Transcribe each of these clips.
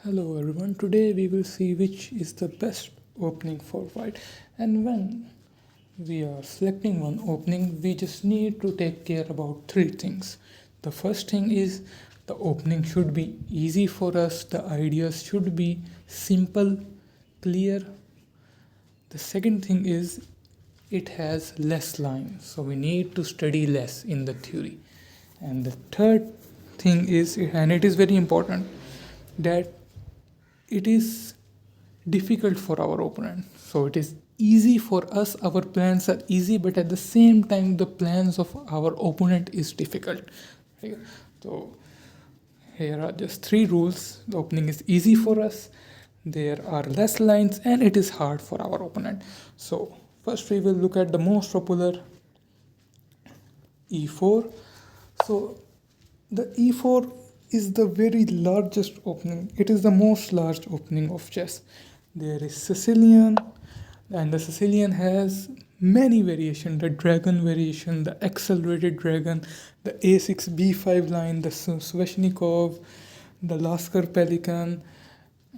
Hello everyone, today we will see which is the best opening for white, and when we are selecting one opening we just need to take care about three things. The first thing is the opening should be easy for us, the ideas should be simple, clear. The second thing is it has less lines, so we need to study less in the theory. And the third thing is, and it is very important, that it is difficult for our opponent. So it is easy for us, our plans are easy, but at the same time the plans of our opponent is difficult. Okay? So here are just three rules. The opening is easy for us, there are less lines, and it is hard for our opponent. So first we will look at the most popular e4. So the e4 is the very largest opening. It is the most large opening of chess. There is Sicilian, and the Sicilian has many variations. The dragon variation, the accelerated dragon, the a6 b5 line, the Sveshnikov, the Lasker Pelican,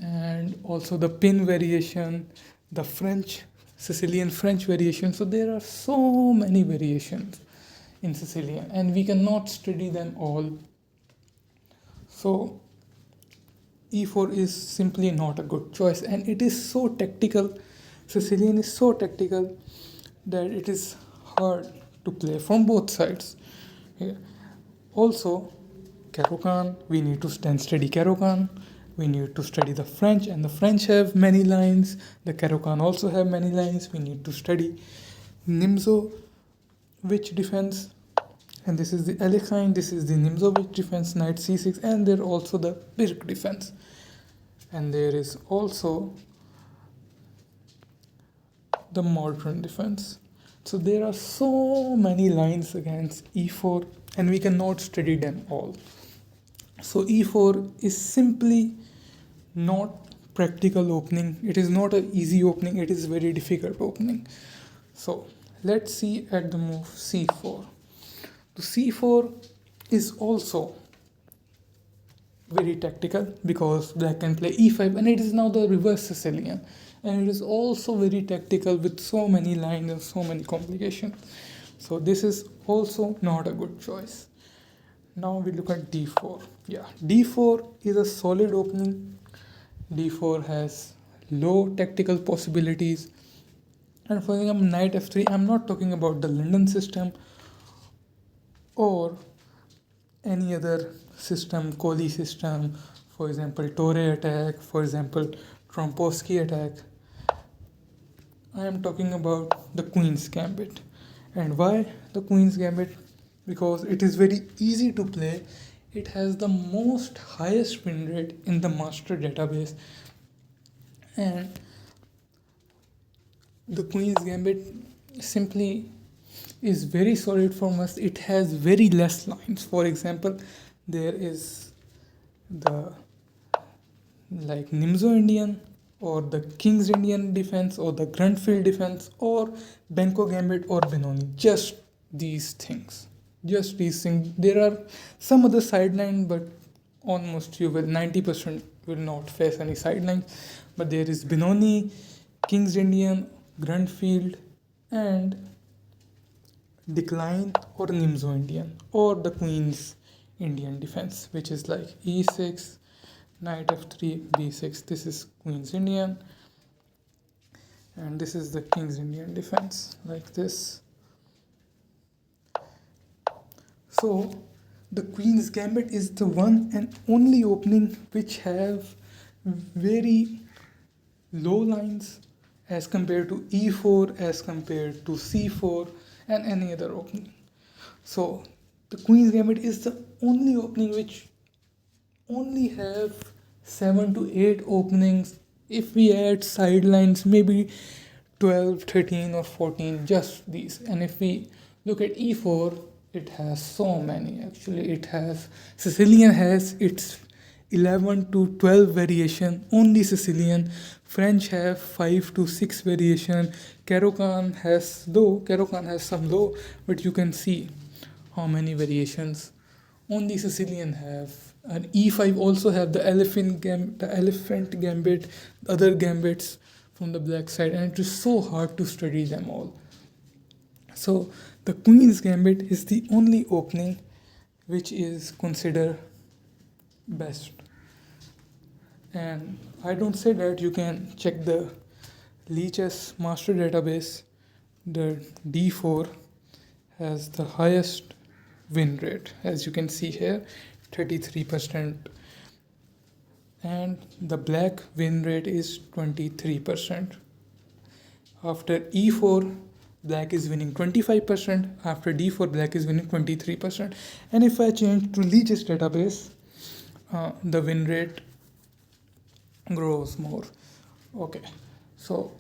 and also the pin variation, the French Sicilian French variation. So there are so many variations in Sicilian, and we cannot study them all. So e4 is simply not a good choice, and it is so tactical. Sicilian is so tactical that it is hard to play from both sides. Yeah. Also, Caro-Kann, we need to study Caro-Kann. We need to study the French, and the French have many lines. The Caro-Kann also have many lines. We need to study Nimzowitsch defense, and this is the Alekhine, this is the Nimzowitsch defense, knight c6, and there also the Pirc defense. And there is also the Mortran defense. So there are so many lines against e4, and we cannot study them all. So e4 is simply not practical opening. It is not an easy opening, it is very difficult opening. So let's see at the move c4. The c4 is also very tactical because black can play e5, and it is now the reverse Sicilian, and it is also very tactical with so many lines and so many complications. So this is also not a good choice. Now we look at d4. Yeah, d4 is a solid opening. d4 has low tactical possibilities, and for example knight f3, I'm not talking about the London system or any other system, Kohli system, for example Torre attack, for example Trompowsky attack. I am talking about the Queen's Gambit. And why the Queen's Gambit? Because it is very easy to play. It has the most highest win rate in the master database, and the Queen's Gambit simply is very solid for us. It has very less lines. For example, there is the like Nimzo Indian or the King's Indian defense or the Grunfeld defense or Benko Gambit or Benoni. Just these things. Just these things. There are some other sideline, but almost you will 90% will not face any sidelines. But there is Benoni, King's Indian, Grunfeld, and Decline or Nimzo Indian or the Queen's Indian defense, which is like e6, knight f3, b6. This is Queen's Indian, and this is the King's Indian defense, like this. So the Queen's Gambit is the one and only opening which have very low lines as compared to e4, as compared to c4 and any other opening. So the Queen's Gambit is the only opening which only have 7 to 8 openings. If we add sidelines, maybe 12, 13 or 14, just these. And if we look at e4, it has so many. Actually, it has Sicilian has its 11 to 12 variation, only Sicilian. French have 5 to 6 variation. Caro-Kann has some low, but you can see how many variations only Sicilian have. And e5 also have the elephant gambit, other gambits from the black side, and it is so hard to study them all. So the queen's gambit is the only opening which is considered best. And I don't say that, you can check the Lichess master database. The d4 has the highest win rate, as you can see here, 33%, and the black win rate is 23%. After e4, black is winning 25%. After d4, black is winning 23%. And if I change to Lichess database, the win rate grows more. Okay, so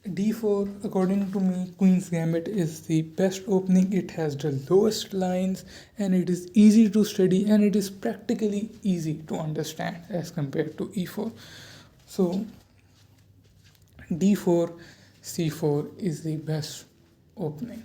d4, according to me, queen's gambit is the best opening. It has the lowest lines, and it is easy to study, and it is practically easy to understand as compared to e4. So d4, c4 is the best opening.